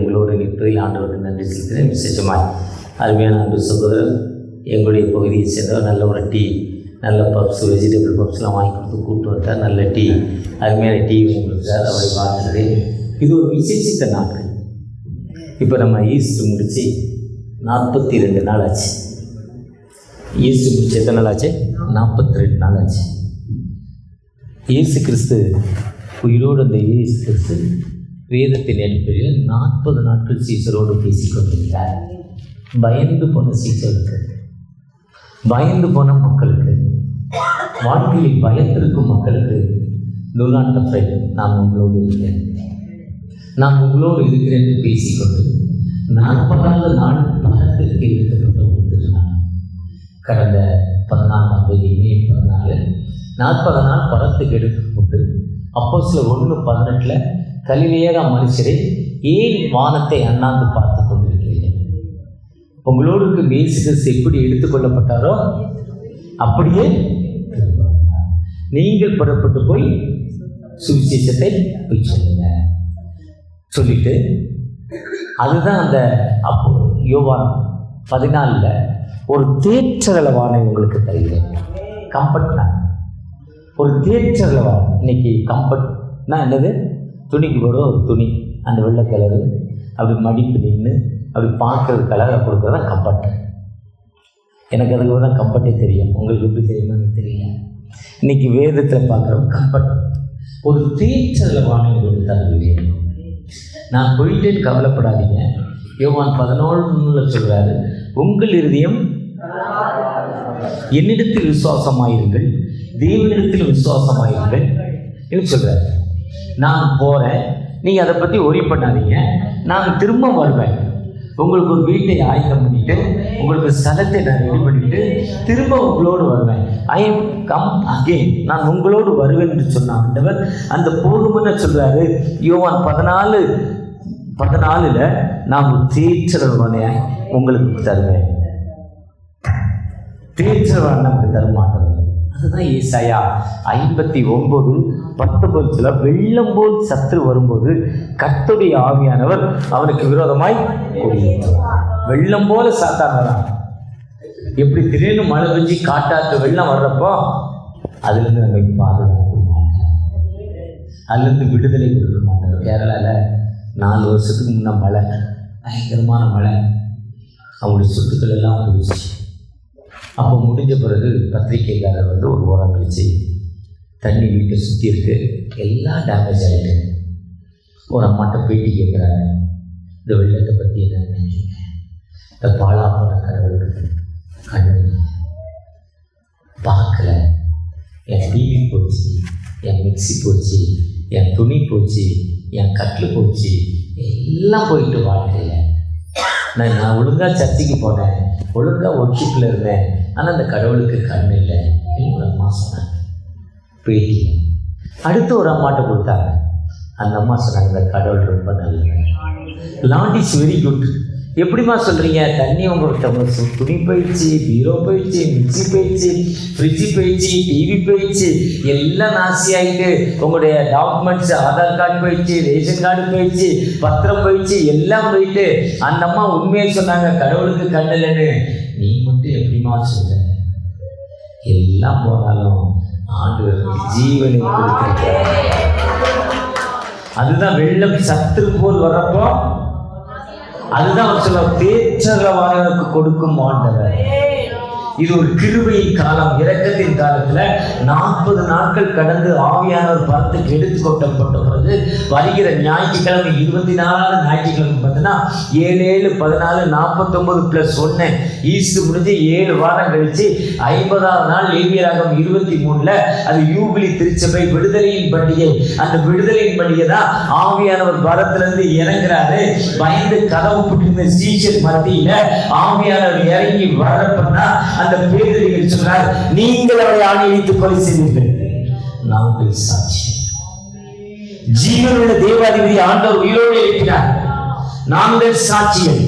உங்களோடு நிற்பதில் ஆண்டவருக்கு நன்றி செலுத்துகிறேன். விசேஷமாக அருமையான அன்பு சகோதரர் எங்களுடைய பகுதியை சேர்ந்தவர் நல்ல ஒரு டீ, நல்ல பப்ஸ், வெஜிடபிள் பப்ஸ்லாம் வாங்கி கொடுத்து கூப்பிட்டு வந்தார். நல்ல டீ, அருமையான டீ வாங்கி கொடுத்தார். அவரை வாழ்த்துகிறேன். இது ஒரு விசேஷித்த நாட்கள். இப்போ நம்ம ஈஸ்டர் முடித்து 42 நாள் ஆச்சு. ஈஸ்டர் முடிச்சு எத்தனை நாள் ஆச்சு? 42 நாள் ஆச்சு. இயேசு கிறிஸ்து உயிரோடு அந்த இயேசு கிறிஸ்து வேதத்தின் அடிப்படையில் 40 நாட்கள் சீசரோடு பேசிக்கொண்டிருந்தார். பயந்து போன சீசருக்கு, பயந்து போன மக்களுக்கு, வாழ்க்கையில் பயத்திருக்கும் மக்களுக்கு, do not afraid, நான் உங்களோடு இருக்கிறேன், நான் உங்களோடு இருக்கிறேன் என்று பேசிக்கொண்டு 40 நாள் பணத்திற்கு எடுக்கப்பட்ட ஒரு திருநாள். கடந்த 14ஆம் தேதி மே 14 40 நாள் படத்துக்கு எடுக்கப்பட்டு அப்போஸ்தலர் 1:18 கலிலேயா மனுஷரை ஏன் வானத்தை அண்ணாந்து பார்த்து கொண்டிருக்கிறீர்கள்? உங்களோடு இயேசு கிறிஸ்து எப்படி எடுத்துக்கொள்ளப்பட்டாரோ அப்படியே நீங்கள் புறப்பட்டு போய் சுவிசேஷத்தை போய் சொல்லுங்க சொல்லிட்டு, அதுதான் அந்த அப்போ யோவான் 14 ஒரு தேற்றளவானை உங்களுக்கு தருகிறேன். கம்ஃபர்ட்னா ஒரு தேற்றளவான். இன்னைக்கு கம்ஃபர்ட்னா என்னது? துணிக்கு போட ஒரு துணி, அந்த வெள்ளை கலரு அப்படி மடிப்பு நின்று அப்படி பார்க்கறது கலரை கொடுக்குறது தான் கம்ஃபர்ட். எனக்கு அதுக்கு தான் கம்ஃபர்ட்டே தெரியும். உங்களுக்கு எப்படி தெரியுமா எனக்கு தெரியல. இன்றைக்கி வேதத்தில் பார்க்குறோம் கம்ஃபர்ட். ஒரு தேற்றளவானை உங்களுக்கு தருகிறேன். நான் போயிட்டேன்னு கவலைப்படாதீங்க. யோவான் 11 சொல்கிறாரு, உங்கள் இருதயம் என்னிடத்தில் விசுவாசமாயிருங்கள், தேவனிடத்தில் விசுவாசமாயிருங்கள் என்று சொல்கிறார். நான் போகிறேன், நீங்கள் அதை பற்றி ஒரி பண்ணாதீங்க, நான் திரும்ப வருவேன், உங்களுக்கு ஒரு வீட்டை ஆயத்தம் பண்ணிவிட்டு உங்களுக்கு ஸ்தலத்தை நான் ரெடி பண்ணிவிட்டு திரும்ப உங்களோடு வருவேன். ஐ எம் கம் அகெயின், நான் உங்களோடு வருவேன் என்று சொன்ன ஆண்டவர் அந்த போகும்னு சொல்கிறாரு. யோவான் 14 நான் தேற்றவானையை உங்களுக்கு தருவேன். தேற்றவான் நமக்கு தருமாட்டவர். அதுதான் ஏசாயா 59:19 வெள்ளம் போல் சத்துரு வரும்போது கர்த்தருடைய ஆவியானவர் அவனுக்கு விரோதமாய் கொடியேற்றுவார். வெள்ளம் போல சாத்தான் வரான். எப்படி திடீர்னு மழை பெஞ்சு காட்டாற்று வெள்ளம் வர்றப்போ அதுலேருந்து நம்ம பாதுகாக்க மாட்டோம், அதுலேருந்து விடுதலை கொடுக்க மாட்டோம். கேரளாவில் 4 வருஷத்துக்கு முன்னே மழை, பயங்கரமான மழை, அவங்களுடைய சொத்துக்கள் எல்லாம் போயிடுச்சு. அப்போ முடிஞ்ச பிறகு பத்திரிகைக்காரர் வந்து ஒரு ஓரம் கழிச்சு தண்ணி வீட்டை சுற்றி இருக்கு, எல்லாம் டேமேஜ் ஆகிட்டு ஒரு அம்மாட்ட பேட்டி கேட்குறாங்க, இந்த வெள்ளத்தை பற்றி என்ன நினைக்கிறீங்க? இந்த பாலாப்பட கடவுளுக்கு கண்ணு பார்க்கல, என் டிவி போச்சு, என் மிக்சி போச்சு, என் துணி போச்சு, என் கட்டில் போச்சு, எல்லாம் போயிட்டு வாழ்க்கையில் நான் ஒழுங்காக சர்ச்சைக்கு போனேன், ஒழுங்காக ஒர்ஷிப்பில் இருந்தேன், ஆனால் அந்த கடவுளுக்கு கண் இல்லை ஒரு அம்மா சொன்னாங்க பேட்டி. அடுத்து ஒரு அம்மாட்ட கொடுத்தாங்க. அந்த அம்மா சொன்னாங்க, இந்த கடவுள் ரொம்ப நல்லது, லாண்ட் இஸ் வெரி குட். எப்படிமா சொல்கிறீங்க? தண்ணி உங்கள் துணி போயிடுச்சு, பீரோ போயிடுச்சு, மிக்சி போயிடுச்சு, ஃப்ரிட்ஜு போயிடுச்சு, டிவி போயிடுச்சு, எல்லாம் நாசி ஆகிட்டு, உங்களுடைய டாக்குமெண்ட்ஸ் ஆதார் கார்டு போயிடுச்சு, ரேஷன் கார்டு போயிடுச்சு, பத்திரம் போயிடுச்சு, எல்லாம் போயிட்டு. அந்த அம்மா உண்மையை சொன்னாங்க, கடவுளுக்கு கண்ணலன்னு. நீ மட்டும் எப்படிமா சொல்ற? எல்லாம் போனாலும் ஆண்டவர் ஜீவனை கொடுத்திருக்கிறார். அதுதான் வெள்ளம் சத்துரு போல் வர்றப்போ அதுதான் அவர் சொல்ல தேற்றவானவனுக்கு கொடுக்கும் ஆண்டவர். இது ஒரு கிருபையின் காலம், இரக்கத்தின் காலத்துல 40 நாட்கள் கடந்து ஆவியானவர் பரத்துக்கு எடுத்து கொட்டப்பட்ட பிறகு வருகிற ஞாயிற்றுக்கிழமை 24வது ஞாயிற்றுக்கிழமை பார்த்தீங்கன்னா 7, 7, 14, 49 + 1 ஈஸ்டர் முடிஞ்சு 7 வாரம் கழிச்சு 50வது நாள் லேவியராகமம் 23 அது யூபிலி திருச்சபை விடுதலையின் பண்டிகை. அந்த விடுதலையின் பண்டிகை தான் ஆவியானவர் பரத்திலிருந்து இறங்குறாரு. பயந்து கதவு புட்டிருந்த சீஷர் மத்தியில ஆவியானவர் இறங்கி வரப்பன்னா அந்த பேதுருவில் சொன்னார், நீங்கள் அவரை ஆணையிட்டு கொலை செய்தீர்கள், நாங்கள் சாட்சி. ஜீவனுள்ள தேவாதிபதி ஆண்டவர் உயிரோடு இருக்கிறார், நாங்கள் சாட்சிகள்.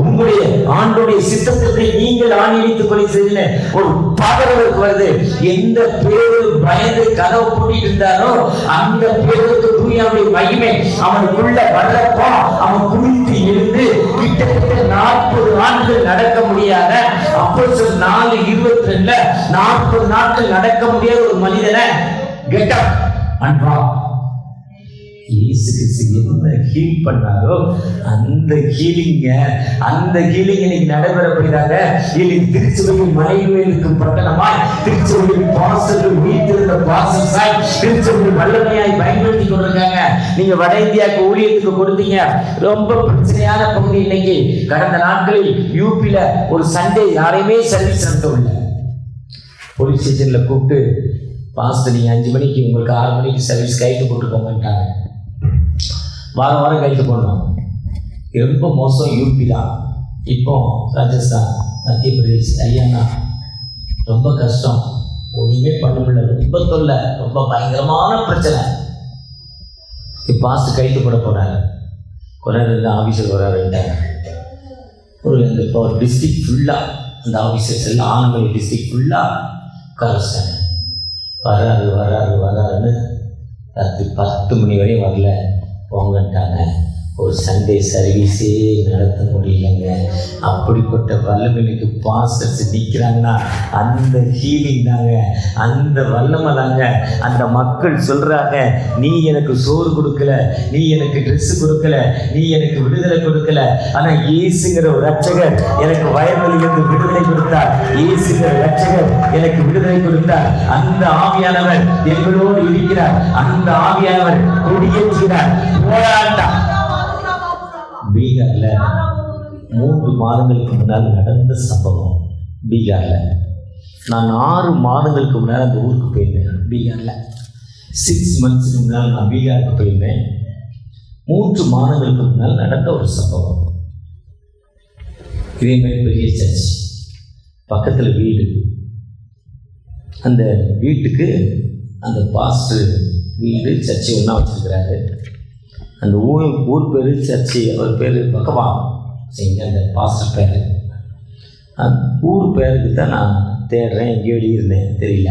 உங்களுடைய ஆண்டோடைய சித்தத்தை நீங்கள் ஆணையிட்டு கொலை செய்தீங்க. ஒரு பதவிக்கு வருது. எந்த பேரு பயந்து கதவு பூட்டிட்டு இருந்தாரோ அந்த பேருக்கு தூய தேவனுடைய மகிமை அவனுக்குள்ள வர்றப்போ அவன் குளித்து எழுந்து கிட்டத்தட்ட 40 நாட்கள் நடக்க முடியாத அப்போஸ்தலர் 4:22 40 நாட்கள் நடக்க முடியாத ஒரு மனிதனை கெட் அப் அண்ட் வாக். இயேசு கிறிஸ்து என்ன ஹீல் பண்ணாரோ அந்த ஹீலிங் இன்னைக்கு நடைபெறப்படுகிறாங்க. திருச்சபையில் மலைவேலுக்கு பட்டணமாய், திருச்சபையில் பாசர்கள் வீட்டிருந்த பாசசாய், திருச்சபையில் வல்லமையாய் பயன்படுத்தி கொண்டிருக்காங்க. நீங்க வட இந்தியாவுக்கு ஊழியத்துக்கு கொடுத்தீங்க. ரொம்ப பிரச்சனையான பகுதி. இன்னைக்கு கடந்த நாட்களில் யூபியில ஒரு சண்டே யாரையுமே சர்வீஸ் நடத்தவில்லை. போலீஸ் ஸ்டேஷன்ல கூப்பிட்டு, பாஸ்டர் நீங்க 5 மணிக்கு உங்களுக்கு 6 மணிக்கு சர்வீஸ் கைட்டு போட்டுக்கோங்கட்டாங்க. வாரம் வாரம் கைது பண்ணோம். ரொம்ப மோசம் யூபி தான். இப்போ ராஜஸ்தான், மத்திய பிரதேஷ், ஹரியானா ரொம்ப கஷ்டம். ஒன்றுமே பண்ண முடியல. ரொம்ப தொல்லை, ரொம்ப பயங்கரமான பிரச்சனை. இப்போ பாஸ்ட் கைது போட போனார். கொஞ்ச நேரம் ஆஃபீஸர் வராருட்டாங்க. ஒரு டிஸ்ட்ரிக்ட் ஃபுல்லாக அந்த ஆஃபீஸர்ஸ் எல்லாம் ஆனமலை டிஸ்ட்ரிக்ட் ஃபுல்லாக கரைச்சிட்டாங்க. வராருன்னு ராத்திரி 10 மணி வரையும் வரல போங்கட்டாங்க. ஒரு சண்டே சர்வீஸே நடத்த முடியலைங்க. அப்படிப்பட்ட வல்லமைக்கு பாஸ்டர்ஸ் நிற்கிறாங்கன்னா அந்த ஹீலிங் தாங்க, அந்த வல்லமை தாங்க. அந்த மக்கள் சொல்கிறாங்க, நீ எனக்கு சோறு கொடுக்கல, நீ எனக்கு ட்ரெஸ்ஸு கொடுக்கல, நீ எனக்கு விடுதலை கொடுக்கல, ஆனால் இயேசுங்கிற ஒரு ரட்சகர் எனக்கு வயல்வெளியிலிருந்து விடுதலை கொடுத்தார். இயேசுங்கிற ரட்சகர் எனக்கு விடுதலை கொடுத்தார். அந்த ஆவியானவர் எங்களோடு இருக்கிறார். அந்த ஆவியானவர் கொடியேற்றுகிறார். போராட்டம். பீகார்ல 3 மாதங்களுக்கு முன்னால் நடந்த சம்பவம். பீகார்ல நான் 6 மாதங்களுக்கு முன்னால் அந்த ஊருக்கு போயிருந்தேன். பீகார்ல 6 மந்த்ஸ்க்கு முன்னால் நான் பீகாருக்கு போயிருந்தேன். 3 மாதங்களுக்கு முன்னால் நடந்த ஒரு சம்பவம். இதேமாதிரி பெரிய சர்ச் பக்கத்தில் வீடு. அந்த வீட்டுக்கு அந்த பாஸ்டர் வீடு சர்ச்சை ஒன்றா வச்சிருக்கிறாரு. அந்த ஊர் பேர் சர்ச்சி, அவர் பேர் பகவான் சரிங்க, அந்த பாஸ்டர் பேர். அந்த ஊர் பேருக்கு தான் நான் தேடுறேன், எங்கேயோ எழுதியிருந்தேன், தெரியல.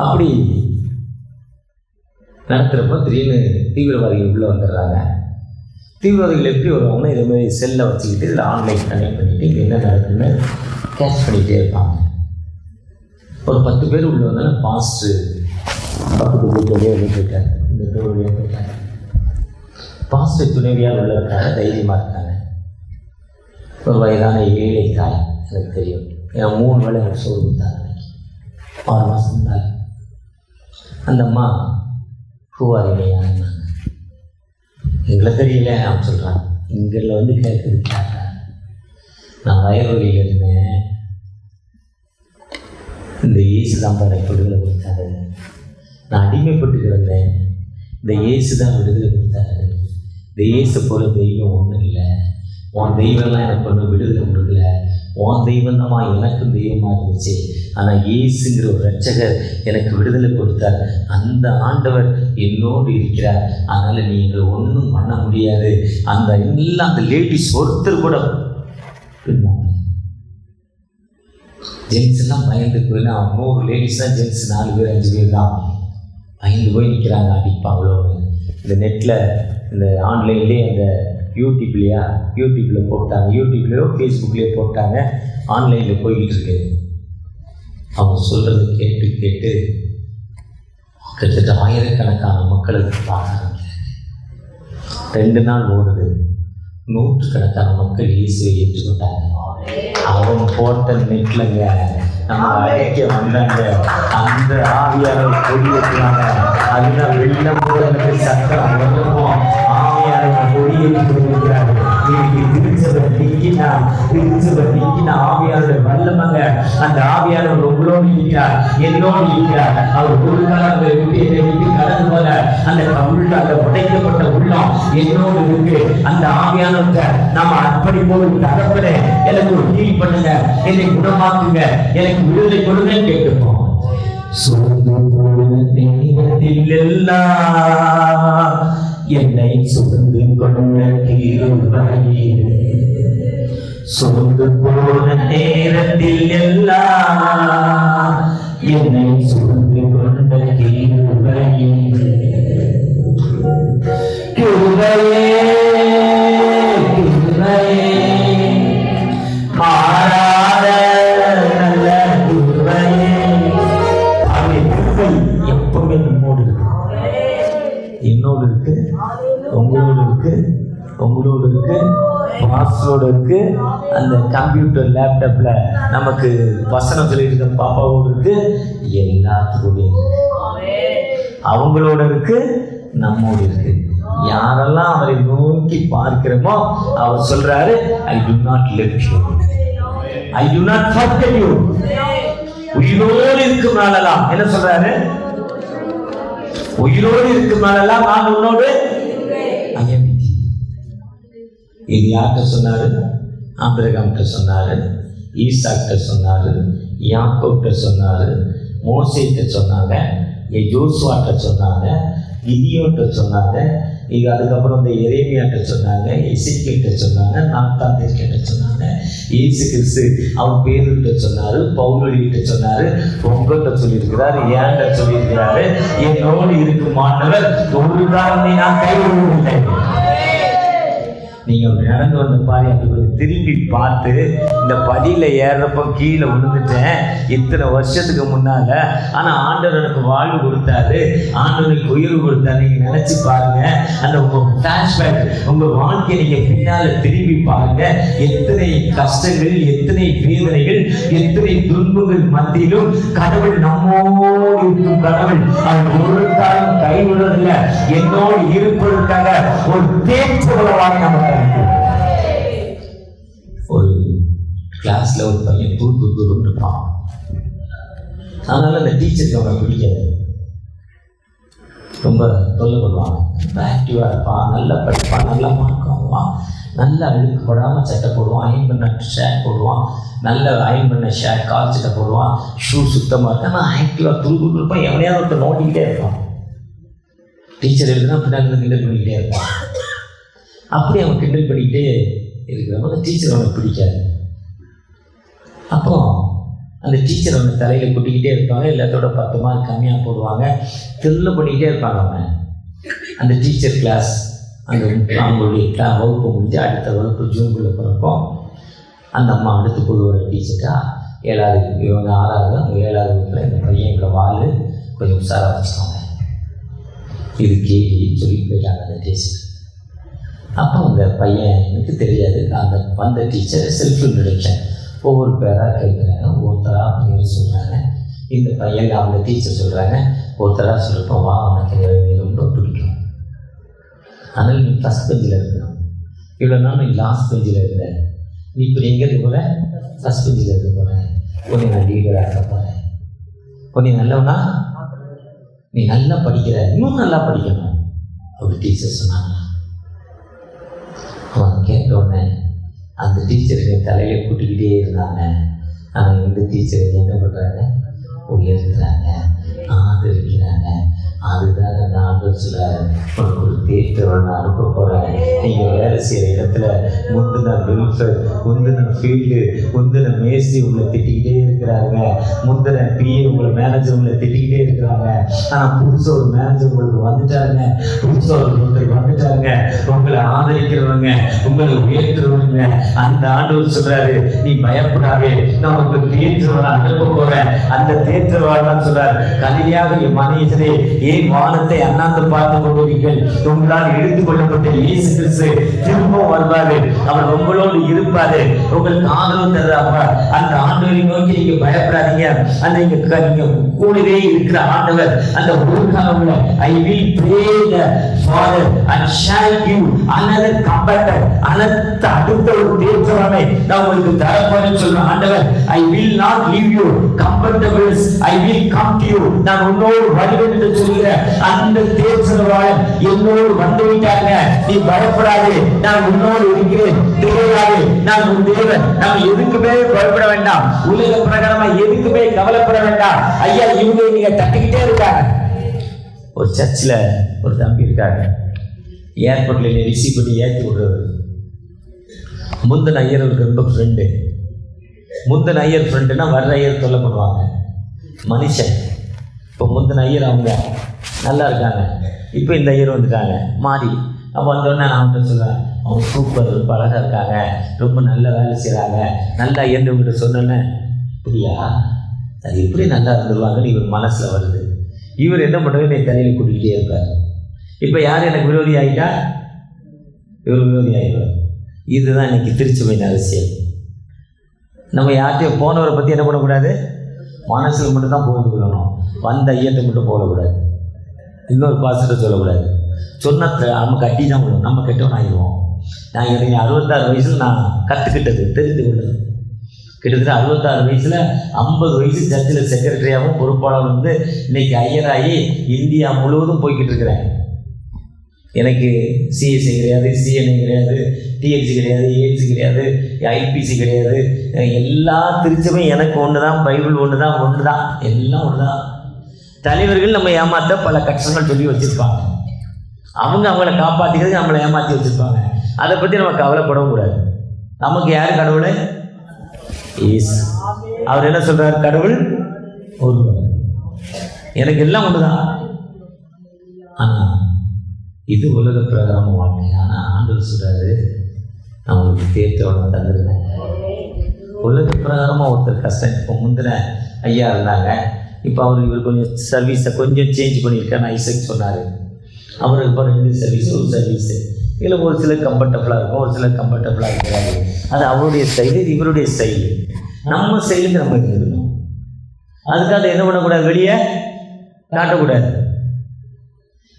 அப்படி நடத்துகிறப்போ திடீர்னு தீவிரவாதிகள் உள்ளே வந்துடுறாங்க. தீவிரவாதிகள் எப்படி வருவாங்கன்னா, இதேமாதிரி செல்லை வச்சுக்கிட்டு இதில் ஆன்லைன் கனெக்ட் பண்ணிவிட்டு இங்கே என்ன நடக்குதுன்னு கேட்ச் பண்ணிகிட்டே இருப்பாங்க. ஒரு 10 பேர் உள்ளே வந்தாலும் பாஸ்டர் பக்கத்து வீட்டோடையே போயிட்டார். இந்த டோர்லேயே போயிட்டாங்க. பாஸ்டர் துணைவியாக உள்ள இருக்காங்க, தைரியமாக இருக்காங்க. ஒரு வயதான ஏழை தாய், எனக்கு தெரியும். ஏன்னா 3 வேளை எனக்கு சோறு கொடுத்தாங்க. 6 மாதம் முன்னால் அந்த அம்மா பூவாரிமையாங்க. எங்களை தெரியல அப்படின்னு சொல்கிறாங்க. இங்கில் வந்து கேட்குறதுக்காக நான் வயல்வெளியில் இருந்தேன். இந்த இயேசு தான் எனக்கு விடுதலை கொடுத்தாரு. நான் அடிமைப்பட்டு கிடந்தேன். இந்த இயேசு தான் விடுதலை கொடுத்தாரு. இந்த இயேசு போல தெய்வம் ஒன்றும் இல்லை. உன் தெய்வம்லாம் எனக்கு ஒன்றும் விடுதலை கொடுக்கல. உன் தெய்வம் தான் எனக்கும் தெய்வமாக இருந்துச்சு. ஆனால் இயேசுங்கிற ஒரு ரட்சகர் எனக்கு விடுதலை கொடுத்தார். அந்த ஆண்டவர் என்னோடு இருக்கிறார். அதனால் நீங்கள் ஒன்றும் பண்ண முடியாது. அந்த எல்லாம் அந்த லேடிஸ் ஒருத்தர் கூட ஜென்ஸ் எல்லாம் பயந்து போயினா 100 லேடிஸ் தான் ஜென்ஸ், 4 பேர் 5 பேர் தான் பயந்து போய் நிற்கிறாங்க. அடிப்பாங்களோன்னு இந்த நெட்டில் இந்த ஆன்லைன்லேயே அந்த யூடியூப்பில் போட்டாங்க. யூடியூப்லேயோ ஃபேஸ்புக்லேயோ போட்டாங்க. ஆன்லைனில் போய்கிட்டு இருக்கு. அவங்க சொல்கிறத கேட்டு கிட்டத்தட்ட ஆயிரக்கணக்கான மக்களுக்கு பார்க்க ஆரம்பிக்கிறாங்க. 2 நாள் ஓடுது. 100கணக்கான மக்கள் இயேசுவை ஏற்றுக்கொண்டாங்க. அவன் போட்ட நெட்லங்க நம்ம அழைக்க வந்தாங்க. அந்த ஆவியாளர் கொடியேற்றுவாங்க. அதுதான் வெள்ளம் போல சட்டம் வெள்ளமும் ஆவியாளர் கொடியேற்றி கொண்டிருக்கிறாங்க. இன்னைக்கு திருச்சபை நீக்கினா ஆவியாளர் வல்லமங்க. அந்த ஆவியாளர் உங்களோடு இருக்கிறார், என்னோடு இருக்கிறார். அவர் ஒரு காலம் விட்டு என்னை விட்டு கடந்து போல அந்த உள்ள உடைக்கப்பட்ட உள்ளம் என்னோடு இருக்கு. அந்த ஆவியானவர்கிட்ட நம்ம அர்ப்பணிப்போம். தகப்பனே எனக்கு ஒரு ஹீல் பண்ணுங்க, என்னை குணமாக்குங்க, எனக்கு விடுதலை கொடுங்க கேட்டுப்போம். சோர்ந்து போன நேரத்தில் எல்லாம் என்னை சுமந்து கொண்ட கிருபையிலே, சோர்ந்து போன நேரத்தில் எல்லாம் என்னை சுமந்து கொண்ட கிருபையிலே, கிருபையே கிருபையே மாறாத நல்ல கிருபையே. அவருடைய கிருபை எப்பவுமே நம்மோடு இருக்கு, என்னோடு இருக்கு, உங்களோடு இருக்கு, உங்களோடு இருக்கு, பாஸ்டரோடு இருக்கு, அந்த கம்ப்யூட்டர் லேப்டாப்ல நமக்கு வசனம் சொல்லிட்டு இருக்க பாப்பாவோடு இருக்கு, எல்லாத்துக்கூடயும் அவங்களோட இருக்கு, நம்மோடு இருக்கு. யாரெல்லாம் அவரை நோக்கி பார்க்கிறோமோ அவர் சொல்றாரு, I do not let you, I do not forget you. உயிரோடு இருக்கும் நாளெல்லாம் என்ன சொல்றாரு? உயிரோடு இருக்கும் நாளெல்லாம் நான் உன்னோடு. இது யார்கிட்ட சொன்னாரு? ஆபிரகாம்கிட்ட சொன்னாரு, ஈசாக்கிட்ட சொன்னாரு, யாக்கோப்கிட்ட சொன்னாரு, மோசேக்கிட்ட சொன்னாங்க, யோசுவாட்ட சொன்னாங்க, கிதியோன்கிட்ட சொன்னாங்க, அதுக்கப்புறம் இந்த எரேமியாட்ட சொன்னாங்க, எசேக்கியேல்கிட்ட சொன்னாங்க, நாத்தான்கிட்ட சொன்னாங்க, இயேசு கிறிஸ்து அவன் பேருகிட்ட சொன்னாரு, பவுலடிகிட்ட சொன்னாரு, உங்கள்கிட்ட சொல்லியிருக்கிறாரு, ஏன்கிட்ட சொல்லியிருக்கிறாரு, என்னோடு இருக்கும் ஆண்டவர் ஒரு காரணத்தை நான் கைவிடவில்லை. நீங்க நடந்து வந்த பாரு, அப்படி திரும்பி பார்த்து இந்த படியில ஏறப்போ கீழே விழுந்துட்டேன் இத்தனை வருஷத்துக்கு முன்னால, ஆனா ஆண்டவர் எனக்கு வாழ்வு கொடுத்தாரு, ஆண்டவனுக்கு உயர்வு கொடுத்தாரு. நீங்க நினைச்சு பாருங்க, அந்த உங்க ஃபிளாஷ்பேக், உங்க வாழ்க்கையை நீங்க பின்னால திரும்பி பாருங்க. எத்தனை கஷ்டங்கள், எத்தனை வேதனைகள், எத்தனை துன்பங்கள் மத்தியிலும் கடவுள் நம்மோடு இருக்கும். கடவுள் அவன் ஒரு காலம் கைவிடுவதில்லை. என்னோடு இருப்பதற்காக ஒரு தேற்றவாக நமக்கு. ஒரு கிளாஸ்ல ஒரு பையன் தூத்து இருப்பான். அதனால அந்த டீச்சருக்கு அவனை பிடிக்காது, ரொம்ப தொல்லை பண்ணுவாங்க. ஆக்டிவா இருப்பான், நல்லா படிப்பான், நல்லா மார்க் வாங்குவான், நல்லா அழுக்கப்படாம சட்டை போடுவான், அயன் பண்ண ஷர்ட் போடுவான், நல்ல அயன் பண்ண ஷர்ட் கால் சட்டை போடுவான், ஷூ சுத்தமாக இருக்கான். ஆனால் ஆக்டிவாக துருத்து இருப்பான். எவனையாவது ஒருத்தர் நோண்டிக்கிட்டே இருப்பான். டீச்சர் எழுதுனா பின்னாடி கிண்டல் பண்ணிக்கிட்டே இருப்பான். அப்படி அவன் கிண்டல் பண்ணிக்கிட்டே இருக்கிறவங்க அந்த டீச்சர் அவனை பிடிக்காது. அப்போ அந்த டீச்சர் அவனை தலையில் கொட்டிக்கிட்டே இருப்பாங்க, எல்லாத்தோட 10 மார்க் கம்மியாக போடுவாங்க, தில்ல பண்ணிக்கிட்டே இருப்பாங்க. அவன் அந்த டீச்சர் கிளாஸ், அந்த அவங்களுடைய வகுப்பு முடிஞ்சு அடுத்த வகுப்பு ஜூன்குள்ளே பிறப்போம். அந்த அம்மா அடுத்து பொதுவாக டீச்சர்ட்டா 7வது, இவங்க 6வது, அவங்க 7வது வகுப்பில் இந்த பையன் இவ்வளோ வாழ் கொஞ்சம் உஷாராக வச்சுக்கோங்க, இது கேள்வின்னு சொல்லி போயிட்டாங்க அந்த டீச்சர். அப்போ அந்த பையன் எனக்கு தெரியாது, அந்த வந்த டீச்சர் செல்ஃப் இன்ட்ரடக்ஷன் ஒவ்வொரு பேராக கேட்குறாங்க, ஒவ்வொருத்தராக பேர் சொல்கிறாங்க. இந்த பையன் அவங்க டீச்சர் சொல்கிறாங்க, ஒருத்தராக சொல்லிப்போம், வா உனக்கு நீ ரொம்ப பிடிக்கும், ஆனால் நீ ஃபஸ்ட் பெஞ்சில் இருக்கணும், இவ்வளோ நாள் நீ லாஸ்ட் பெஞ்சில் இருந்த, நீ இப்போ எங்கே இருக்க போகிற? ஃபஸ்ட் பெஞ்சில் இருக்க போகிறேன், உன்னை நான் லீடராக இருக்க போகிறேன், உன்னை நல்லவனா, நீ நல்லா படிக்கிற, இன்னும் நல்லா படிக்கணும் அப்படி டீச்சர் சொன்னாங்க. அவன் கேட்ட உடனே அந்த டீச்சருக்கு தலையில கூட்டிக்கிட்டே இருந்தாங்க. ஆனால் இந்த டீச்சருக்கு என்ன பண்ணுறாங்க? உயர்த்துறாங்க, ஆதரிக்கிறாங்க. அதுதான் அந்த ஆண்டவர் சொல்றாரு, உனக்கு ஒரு தேற்றவன் நான் அனுப்ப போகிறேன். நீங்கள் வேலை செய்கிற இடத்துல முந்தின வெல்ஃபேர், முந்தின ஃபீல்டு, முந்தின மேஸ்திரி உங்களை திட்டிக்கிட்டே இருக்கிறாங்க, முந்தின பிஏ உங்களை மேனேஜர் உங்களை திட்டிக்கிட்டே இருக்கிறாங்க. ஆனால் புதுசாக ஒரு மேனேஜர் உங்களுக்கு வந்துட்டாருங்க, புதுசாக ஒரு ஒருத்தர் வந்துட்டாருங்க, உங்களை ஆதரிக்கிறவங்க, உங்களை உயர்த்துறவங்க. அந்த ஆண்டவர் சொல்றாரு, நீ பயப்படாதே, நான் உங்களுக்கு தேற்றவனை அனுப்ப போகிறேன். அந்த தேற்றவாள் தான் சொல்றாரு, கலியாக என் மனிதரே ஏன் வானத்தை அண்ணாந்து பார்த்து கொண்டிருக்கிறீர்கள்? உங்களால் எடுத்துக் கொள்ளப்பட்ட இயேசு கிறிஸ்து திரும்ப வருவாரு, அவர் உங்களோடு இருப்பாரு, உங்களுக்கு ஆதரவு தர்றாப்பா. அந்த ஆண்டவரை நோக்கி நீங்க பயப்படாதீங்க. அந்த நீங்க கூடவே இருக்கிற ஆண்டவர் அந்த ஒரு காலம்ல I will pray the Father and shall give another comforter, அடுத்த ஒரு தேற்றவாளை நான் உங்களுக்கு தரப்போறேன்னு சொல்ற ஆண்டவர், I will not leave you comfortables, I will come to you. நான் உன்னோடு வருவேன் என்று சொல்கிற அந்த தேற்றவாளன் என்னோடு வந்து விட்டாங்க. நீ பயப்படாதே, நான் உன்னோடு இருக்கிறேன். தெரியாது, நான் உன் தேவன். நாம் எதுக்குமே பயப்பட வேண்டாம், உலக பிரகாரமா எதுக்குமே கவலைப்பட வேண்டாம். ஐயா, இவங்க நீங்க தட்டிக்கிட்டே இருக்காங்க. ஒரு சர்ச்சில் ஒரு தம்பி இருக்காங்க, ஏர்போர்ட்ல ரிசீவ் பண்ணி ஏற்றி விடுறது. முந்தின ஐயர் அவருக்கு ரொம்ப ஃப்ரெண்டு. முந்தின ஐயர் ஃப்ரெண்டுனா வர்ற ஐயர் தொல்லை பண்ணுவாங்க மனுஷன். இப்போ முந்தின ஐயர் அவங்க நல்லா இருக்காங்க, இப்போ இந்த ஐயர் வந்துட்டாங்க மாறி. அப்போ வந்தோடனே நான் அவன்கிட்ட சொல்லுவேன், அவங்க சூப்பர், ரொம்ப அழகாக இருக்காங்க, ரொம்ப நல்ல வேலை செய்கிறாங்க, நல்லா இயன்றவங்கிட்ட சொன்னேன்னு. அப்படியா, அது எப்படி நல்லா இருந்துருவாங்கன்னு இவர் மனசில் வருது. இவர் என்ன பண்ணுறது, என்னை தலையில் கூட்டிகிட்டே இருப்பார். இப்போ யார் எனக்கு விரோதி ஆகிட்டா, இவர் விரோதி ஆகிடுவார். இதுதான் இன்னைக்கு திருச்சபையின் அரசியல். நம்ம யார்கிட்டையும் போனவரை பற்றி என்ன பண்ணக்கூடாது, மனசில் மட்டும் தான் போட்டு கொள்ளணும். வந்த ஐயத்தை மட்டும் போடக்கூடாது, இன்னொரு பாசத்தை சொல்லக்கூடாது. சொன்னத்தை நம்ம கட்டி தான் விடணும். நம்ம கெட்டவன் ஆகிடுவோம். நான் எனக்கு 66 வயசில் நான் கற்றுக்கிட்டது, தெரிந்து கொண்டது. கிட்டத்தட்ட 66 வயசில் 50 வயசு ஜட்ஜில் செக்ரட்டரியாகவும் பொறுப்பாளர் வந்து இன்றைக்கி ஐயராகி இந்தியா முழுவதும் போய்கிட்டு இருக்கிறேன். எனக்கு சிஎஸ்சி கிடையாது, சிஎன்ஐ கிடையாது, டிஎல்சி கிடையாது, ஏஎல்சி கிடையாது, ஐபிசி கிடையாது. எல்லா திருச்சபையும் எனக்கு ஒன்று தான், பைபிள் ஒன்று தான், எல்லாம் ஒன்று தான். தலைவர்கள் நம்ம ஏமாற்ற பல கஷ்டங்கள் சொல்லி வச்சுருப்பாங்க. அவங்க அவங்கள காப்பாற்றிக்கிறதுக்கு நம்மளை ஏமாற்றி வச்சுருப்பாங்க. அதை பற்றி நம்ம கவலைப்படவும் கூடாது. நமக்கு யார் கடவுளை? ஈஸ். அவர் என்ன சொல்கிறார்? கடவுள் ஒருவர், எனக்கு எல்லாம் ஒன்று தான். ஆனால் இது உலக பிரகாரமாக வாழ்க்கை. ஆனால் ஆண்டவர் சொல்கிறாரு, நான் உங்களுக்கு தேர்த்தவனை தந்துருக்கேன். உலக பிரகாரமாக ஒருத்தர் கஷ்டம். இப்போ முந்தின ஐயா இருந்தாங்க, இப்போ இவர் கொஞ்சம் சர்வீஸை கொஞ்சம் சேஞ்ச் பண்ணியிருக்கேன். ஐசக் சொன்னார், அவருக்கு இப்போ 2 சர்வீஸ், ஒரு சர்வீஸு. இதில் ஒரு சிலர் கம்ஃபர்டபுளாக இருக்கும், ஒரு சிலர் கம்ஃபர்டபுளாக இருக்கிறாரு. அது அவருடைய ஸ்டைலு, இவருடைய ஸ்டைலு. நம்ம ஸ்டைலுக்கு நம்ம இருக்கணும். அதுக்காக என்ன பண்ணக்கூடாது, வெளியே காட்டக்கூடாது.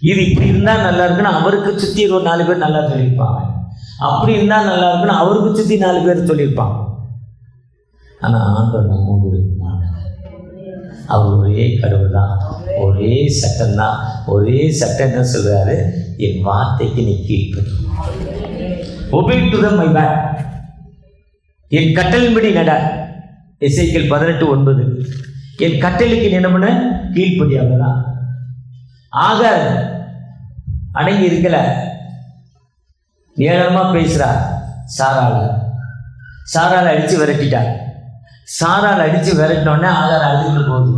இது இப்படி இருந்தால் நல்லா இருக்குன்னு அவருக்கு சுற்றி ஒரு 4 பேர் நல்லா சொல்லியிருப்பாங்க. அப்படி இருந்தால் நல்லா இருக்குன்னு அவருக்கு சுற்றி 4 பேர் சொல்லியிருப்பாங்க. ஆனால் ஆண்டவர் நம்ம இருக்க மாட்டாங்க. அவர் ஒரே கடவுள் தான், ஒரே சட்டம் தான். ஒரே சட்டம் என்ன சொல்கிறாரு? என் வார்த்தைக்கு நீ கீழ்ப்படி, obey to them my word, என் கட்டளின்படி நட. எசேக்கியேல் 18:9. என் கட்டளைக்கு என்ன பண்ண? கீழ்ப்படி. அவ்வளோதான். ஆகார் அடங்கி இருக்கல, ஏழமா பேசுறா. சாராளை அடிச்சு விரட்டிட்டார். சாராளை அடிச்சு விரட்டினோடனே ஆகார் அழுதுட்டு போகுது.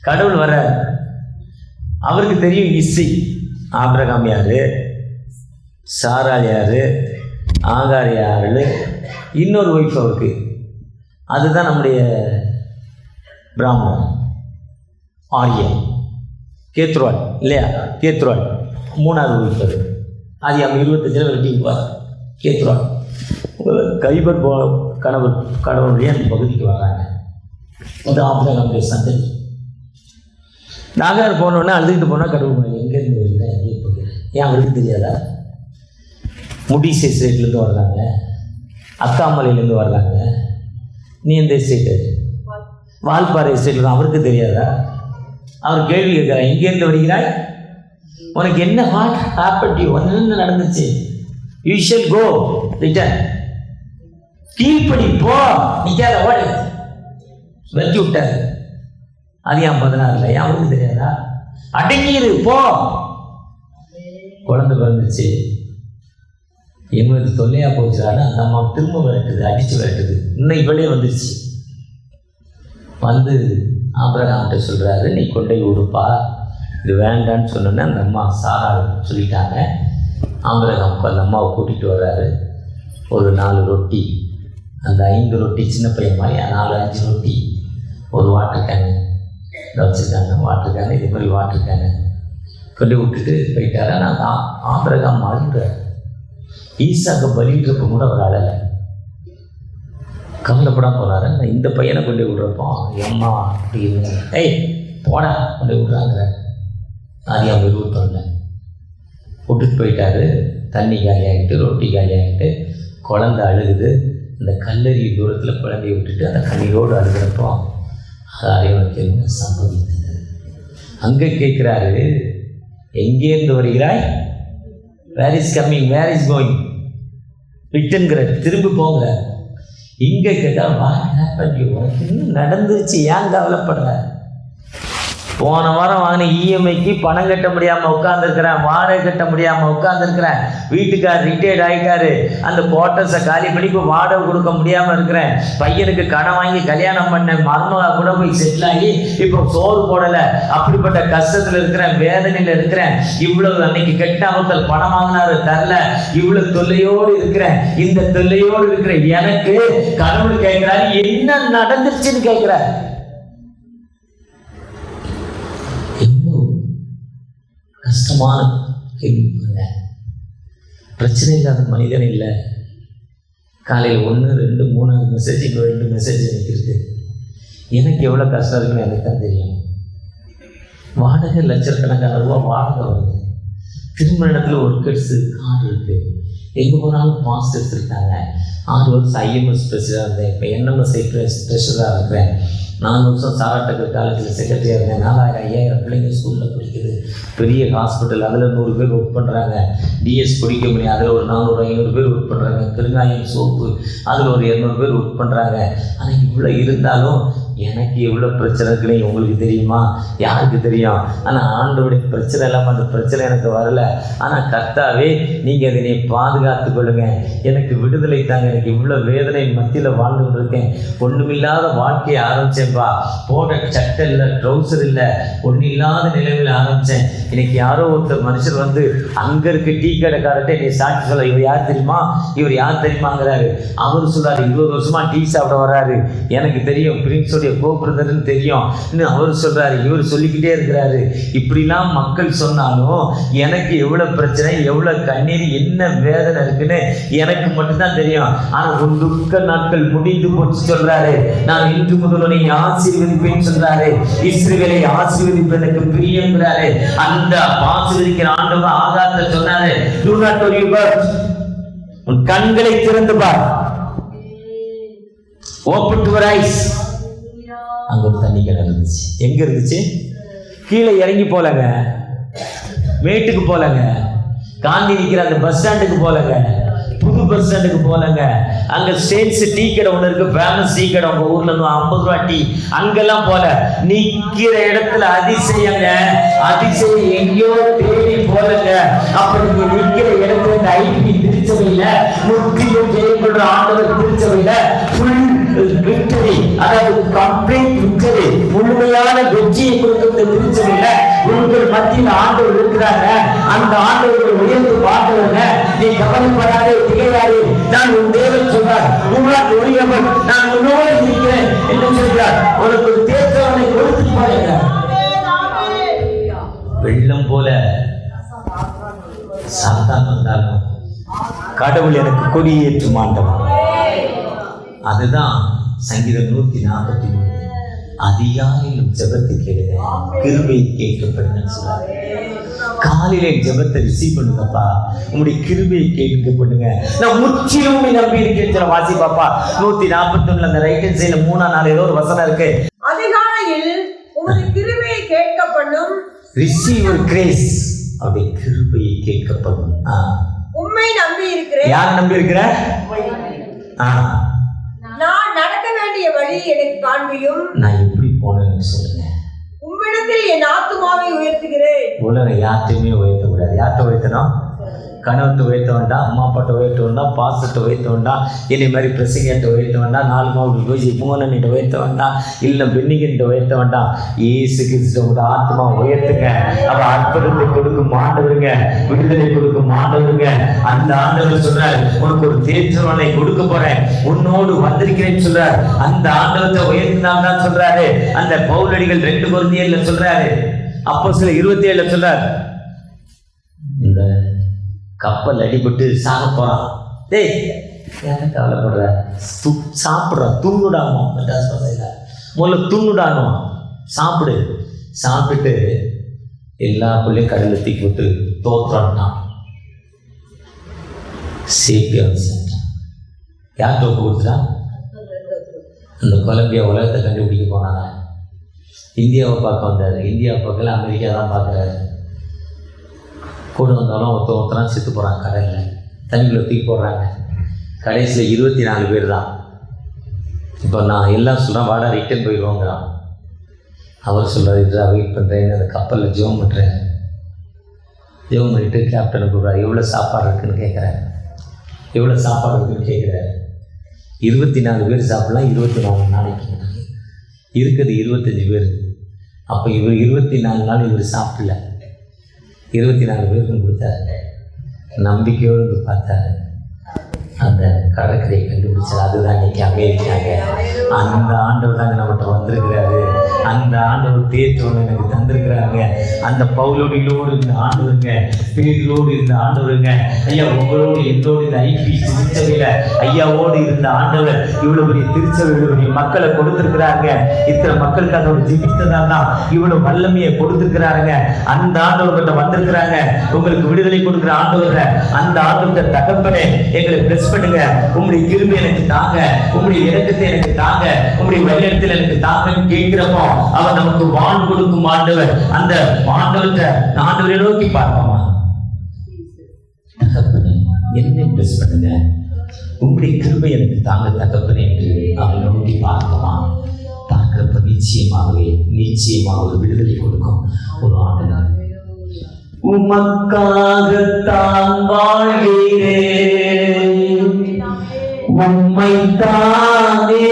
கடவுள் வர்றார். அவருக்கு தெரியும் இசை, ஆபிரகாம் யாரு, சாராள் யாரு, ஆகார் யாரு, இன்னொரு ஒய்ஃப் அவருக்கு. அதுதான் நம்முடைய பிராமணன் ஆரியம், கேத்ருவாள் இல்லையா? கேத்ருவாள் 3வது ஒய்ஃப். அது ஆதியாகமம் 25 வெட்டிக்குவார். கேத்ருவாள் கைபர் கடவுளுடைய அந்த பகுதிக்கு வர்றாங்க. அது ஆபிரகாமுடைய சந்ததி. ஆகார் போனோடனே அழுதுகிட்டு போனால் கடவுள் எங்கேருந்து வருது, எங்கேயும் போகிறேன், ஏன் அவருக்கு தெரியாதா? முடிஸ் எஸ்டேட்லேருந்து வர்றாங்க, அக்காமலையிலேருந்து வர்றாங்க. நீ எந்த எஸ்டேட்டு? வால்பாறை எஸ்டேட்டில் தான். அவருக்கு தெரியாதா? அவர் கேள்வி கேட்குறார், எங்கேருந்து வருகிறாய், உனக்கு என்ன வாட் ஹேப்பன் டு யூ, என்ன நடந்துச்சு? யூ ஷல் கோ ரிட்டர்ன், கீழ்ப்படி போ, நிற்காத ஓடு, வெட்டி விட்டார். அதிகாரம் 16. ஏன் அவருக்கு தெரியாதா? அடங்கிரு போ. குழந்தை பிறந்துச்சு. எங்களுக்கு தொல்லையா போச்சுறாரு. அந்த அம்மா திரும்ப விரட்டுது, அடித்து விரட்டுது. இன்னும் இவளே வந்துருச்சு. வந்து ஆபிரகாம்கிட்ட சொல்கிறாரு, நீ கொண்டை விடுப்பா, இது வேண்டான்னு சொன்னோன்னே அந்த அம்மா சாராள் சொல்லிட்டாங்க. ஆபிரகாமுக்கு அந்த அம்மாவை கூட்டிகிட்டு வர்றாரு. ஒரு 4 ரொட்டி, அந்த 5 ரொட்டி சின்ன பையன் மாதிரி 4-5 ரொட்டி, ஒரு வாட்டர் கேனு வச்சுருக்காங்க. வாட்டர் கேனு, இதே மாதிரி வாட்டர் கேனு கொண்டு விட்டுட்டு போயிட்டாரு. ஆனால் ஆபிரகாம் அழுகிறார். ஈசாக்கு பலின்றப்ப கூட அவர் அழலை, கவலைப்படாம போனார். நான் இந்த பையனை கொண்டு விடுறப்போ எம்மா அப்படின்னு போடா கொண்டு விடுறாங்க. ஆதியாகமம் 21 விட்டுட்டு போயிட்டாரு. தண்ணி காலியாகிட்டு, ரொட்டி காலியாகிட்டு, குழந்தை அழுகுது. அந்த கல்லறி தூரத்தில் குழந்தைய விட்டுட்டு அந்த கண்ணீரோடு அழுகிறப்போ அவனுக்கு என்ன சம்பவித்தது? அங்கே கேட்குறாரு, எங்கேருந்து வருகிறாய்? Where is coming, where is going, ரிட்டன்கிற, திரும்பி போங்கிற. இங்கே கேட்டால் வாட் ஹேப்பன் யூ, உனக்கு இன்னும் நடந்துருச்சு, ஏன் கவலைப்படுற? போன வாரம் வாங்கின இஎம்ஐக்கு பணம் கட்ட முடியாமல் உட்காந்துருக்கிறேன், வாடகை கட்ட முடியாமல் உட்காந்துருக்கிறேன். வீட்டுக்கார் ரிட்டையர்ட் ஆகிட்டாரு, அந்த குவார்ட்டர்ஸை காலி பண்ணி இப்போ வாடகை கொடுக்க முடியாமல் இருக்கிறேன். பையனுக்கு கடன் வாங்கி கல்யாணம் பண்ண மருமகா கூட போய் செட்டில் ஆகி இப்போ சோறு போடலை. அப்படிப்பட்ட கஷ்டத்தில் இருக்கிறேன், வேதனையில் இருக்கிறேன். இவ்வளவு அன்னைக்கு கெட்ட அவர்கள் பணம் வாங்கினாரு தரல, இவ்வளவு தொல்லையோடு இருக்கிறேன். இந்த தொல்லையோடு இருக்கிற எனக்கு கடவுள் கேட்கிறாரு, என்ன நடந்துருச்சுன்னு கேட்கிறார். எவ்வளோ கஷ்டமான கேள்வி. பிரச்சனை இல்லாத மனிதன் இல்லை. காலையில் 1 2 3 மெசேஜ், 2 மெசேஜ் எனக்கு இருக்குது. எனக்கு எவ்வளோ கஷ்டம் இருக்குன்னு எனக்கு தான் தெரியும். வாடகை லட்சக்கணக்கான ரூபா வாடகை வருது. திரும்ப இடத்துல ஒர்க்கர்ஸு கார் இருக்குது. எங்கே போனாலும் மாஸ்டர்ஸ் இருக்காங்க. 6 வருஷம் ஐஎம்எஸ் ப்ரெசிடராக இருந்தேன். இப்போ என்எம்எஸ்ஐ ப்ரெஷராக இருக்கிறேன். 4 வருஷம் சாராட்டக்கர் காலேஜில் செக்ரட்டரியாக இருந்தேன். 4000 5000 பிள்ளைங்க ஸ்கூலில் படிக்குது. பெரிய ஹாஸ்பிட்டல், அதில் 100 பேர் ஒர்க் பண்ணுறாங்க. டிஎஸ் படிக்க முடியும், அதில் ஒரு 400 500 பேர் ஒர்க் பண்ணுறாங்க. பெருங்காயம் சோப்பு, அதில் ஒரு 200 பேர் ஒர்க் பண்ணுறாங்க. ஆனால் இவ்வளோ இருந்தாலும் எனக்கு எவ்வளோ பிரச்சனை இருக்குன்னு உங்களுக்கு தெரியுமா? யாருக்கு தெரியும்? ஆனால் ஆண்டவருடைய பிரச்சனை இல்லாமல் அந்த பிரச்சனை எனக்கு வரல. ஆனால் கர்த்தாவே நீங்கள் அதனை பாதுகாத்து கொள்ளுங்க, எனக்கு விடுதலை தாங்க. எனக்கு இவ்வளோ வேதனை மத்தியில் வாழ்ந்துட்டு இருக்கேன். ஒன்றுமில்லாத வாழ்க்கையை ஆரம்பித்தேன்ப்பா. போட சட்டை இல்லை, ட்ரௌசர் இல்லை, ஒன்றும் இல்லாத நிலைமையில் ஆரம்பித்தேன். இன்னைக்கு யாரோ ஒருத்தர் மனுஷர் வந்து அங்கே இருக்க டீ கடைக்காரர்கிட்ட என்னை சாட்சி சொல்ல, இவர் யார் தெரியுமா, இவர் யார் தெரியுமாங்கிறாரு. அவர் சொல்கிறாரு, 20 வருஷமாக டீ சாப்பிட வர்றாரு, எனக்கு தெரியும், பிரின்ஸோடைய கோபுரதர்ன்னு தெரியும். இன்னும் அவர் சொல்கிறாரு, இவர் சொல்லிக்கிட்டே இருக்கிறாரு. இப்படிலாம் மக்கள் சொன்னாலும் எனக்கு எவ்வளோ பிரச்சனை, எவ்வளோ கண்ணீர், என்ன வேதனை இருக்குன்னு எனக்கு மட்டும்தான் தெரியும். ஆனால் ஒரு துக்க நாட்கள் முடிந்து போச்சு சொல்கிறாரு. நான் இன்று முதல் நீ ஆசீர்வதிப்பேன்னு சொல்கிறாரு. இஸ்ரவேலை ஆசீர்வதிப்பு எனக்கு பிரியங்கிறாரு. அந்த ஆசீர்வதிக்கிற ஆண்டவர் ஆகாரத்தை சொன்னாரு, do not worry about, உன் கண்களை திறந்து பார், open your eyes. அங்க ஒரு தண்ணி கடை இருந்துச்சு. எங்க இருந்துச்சு? கீழே இறங்கி போலங்க, மேட்டுக்கு போலங்க, காந்தி நிற்கிற அந்த பஸ் ஸ்டாண்டுக்கு போலங்க, புது பஸ் ஸ்டாண்டுக்கு போலங்க. அங்க ஸ்டேட்ஸ் டீ கடை ஒன்று இருக்கு, ஃபேமஸ் டீ கடை, உங்க ஊர்ல 50 ரூபா டீ, அங்கெல்லாம் போல. நிக்கிற இடத்துல அதிசயங்க, அதிசயம் எங்கேயோ தேடி போலங்க. அப்ப நீங்க நிக்கிற இடத்துல இந்த ஐடி திருச்சபையில முற்றிலும் ஜெயப்படுற ஆண்டவர் திருச்சபையில ஃபுல் விக்டரி, அதாவது கம்ப்ளீட் விக்டரி, முழுமையான வெற்றியை கொடுக்கிற திருச்சபையில உங்கள் மத்தியில் ஆண்டவர் இருக்கிறாங்க. அந்த ஆண்டவர் உயர்ந்து பார்த்தவங்க, நீ கவலைப்படாதே, திகையாதே, நான் உன் தேவன் சொல்றார், உங்களால் ஒழியவன் நான் உன்னோடு இருக்கிறேன் என்று சொல்கிறார். உனக்கு ஒரு தேற்றவனை கொடுத்து பாருங்க. வெள்ளம் போல சாத்தான் வந்தாலும் கடவுள் எனக்கு கொடியேற்றும் ஆண்டவன். அதுதான் சங்கீதம் 143. அதிகாலையிலும் ஜெபத்தை கேளுங்க, கிருபை கேட்கப்படுங்க சொல்றாரு. காலையில ஜெபத்தை ரிசீவ் பண்ணுங்கப்பா, உங்களுடைய கிருபையை கேட்கப்படுங்க. நான் முற்றிலும் நம்பி இருக்கேன். வாசி பாப்பா 141 அந்த ரைட் ஹேண்ட் சைடுல 3ஆம் நாள் ஏதோ ஒரு வசனம் இருக்கு. அதிகாலையில் உமது கிருபையை கேட்கப்படும், ரிசீவ் யுவர் கிரேஸ், அவருடைய கிருபையை கேட்கப்படும். உம்மை நம்பி இருக்கிறேன். யார் நம்பி இருக்கிற? நான் நடக்க வேண்டிய வழி எனக்கு காண்பியும். நான் எப்படி போனேன்னு சொல்லுங்க. உம்மிடத்தில் என் ஆத்துமாவை உயர்த்துகிறேன். உலக யார்ட்டையுமே உயர்த்த கூடாது. யார்கிட்ட உயர்த்தணும்? கணவன்கிட்ட உயர்த்த வேண்டாம், அம்மா அப்பாட்ட உயர்த்த வேண்டாம், பாஸ்டர்கிட்ட உயர்த்த வேண்டாம், இதே மாதிரி பிரசிடென்ட்டை உயர்த்த வேண்டாம், 4 மாவட்ட பூஜை பூங்கன்கிட்ட உயர்த்த வேண்டாம், இல்லை பெண்ணிகிட்ட உயர்த்த வேண்டாம். இயேசு கிறிஸ்துவோட ஆத்மா உயர்த்துங்க. அவர் அற்புதத்தை கொடுக்கும் ஆண்டவருங்க, விடுதலை கொடுக்கும் ஆண்டவருங்க. அந்த ஆண்டவர் சொல்றாரு, உனக்கு ஒரு தேற்றவனை கொடுக்க போறேன், உன்னோடு வந்திருக்கிறேன்னு சொல்றாரு. அந்த ஆண்டவத்தை உயர்த்தினால் தான் சொல்றாரு. அந்த பவுலடிகள் 2 கொரிந்தியர்ல சொல்றாரு, அப்போஸ்தலர் 27 சொல்றாரு, இந்த கப்பல் அடிபட்டு சாக போறான், டேய் யாரும் கவலைப்படுற, சாப்பிட்ற, துண்ணுடானோ, முதல்ல துண்ணுடானோ, சாப்பிடு, சாப்பிட்டு எல்லா பிள்ளையும் கடலில் தூக்கி விட்டு தோற்றான். சேஃப்டியாக செஞ்சான். யார் தோப்பு கொடுத்துட்டா? அந்த கொலம்பியா உலகத்தை கண்டுபிடிக்க போனாங்க. இந்தியாவை பார்க்க வந்தார். இந்தியாவை பார்க்கல, அமெரிக்கா தான் பார்க்குறாரு. கூட வந்தாலும் ஒருத்தரான் செத்து போகிறாங்க, கடையில் தண்ணிக்குள்ளே தூக்கி போடுறாங்க. கடைசியில் 24 பேர் தான். இப்போ நான் எல்லாம் சொல்கிறேன், வாடா ரிட்டன் போயிடுவோங்கிறான். அவர் சொல்கிறார் இதா வெயிட் பண்ணுறேன், அந்த கப்பலில் ஜெபம் பண்ணுறேன். ஜெபம் பண்ணிட்டு கேப்டனை கூப்பிட்றாரு. எவ்வளோ சாப்பாடு இருக்குதுன்னு கேட்குறாரு. எவ்வளோ சாப்பாடு இருக்குதுன்னு கேட்குறாரு. 24 பேர் சாப்பிட்லாம், 24 நாளைக்கு. இருக்குது 25 பேர். அப்போ இவர் 24 நாள் இவர் சாப்பிடல, 24 பேருக்கும் கொடுத்தாரு. நம்பிக்கையோடு வந்து பார்த்தாரு. அந்த கடற்கரையை கண்டுபிடிச்சார். அதுதான் இன்றைக்கி அமெரிக்காங்க. அந்த ஆண்டவர் தாங்க நம்மகிட்ட வந்திருக்கிறாரு. அந்த ஆண்டவர் பேற்றோடு எனக்கு தந்திருக்கிறாங்க. அந்த பவுலோடிலோடு இருந்த ஆண்டவருங்க, பேரோடு இருந்த ஆண்டவருங்க. ஐயா உங்களோடு என்னோடு இந்த ஐபிசி திருச்சபையில் ஐயாவோடு இருந்த ஆண்டவர் இவ்வளோ பெரிய திருச்சபை, இவ்வளோ பெரிய மக்களை கொடுத்துருக்கிறாங்க. இத்தனை மக்களுக்கு ஒரு ஜீவித்ததான் தான் இவ்வளோ வல்லமையை கொடுத்துருக்கிறாருங்க. அந்த ஆண்டவர்கிட்ட வந்திருக்கிறாங்க. உங்களுக்கு விடுதலை கொடுக்குற ஆண்டவர், அந்த ஆண்டவர்கிட்ட தகப்பனே எங்களை பிளஸ் பண்ணுங்க. உங்களுடைய கிருபை எனக்கு தாங்க, உங்களுடைய இரக்கத்தை எனக்கு தாங்க, உங்களுடைய வழிநடத்தல் எனக்கு தாங்கன்னு கேட்கிறப்போ அவர் நமக்கு வான் கொடுக்கும் ஆண்டவர். அந்த ஆண்டவரை நோக்கி பார்ப்போமா, தகப்பனே என்னை பிளஸ் பண்ணுங்க, உங்களுடைய கிருபை எனக்கு தாங்க தகப்பனே என்று அவரை நோக்கி பார்ப்போமா. பார்க்கிறப்ப நிச்சயமாக ஒரு விடுதலை கொடுக்கும் ஒரு ஆண்டவர். உமக்காகத்தான் வாழ்கிறேன், உம்மைத்தானே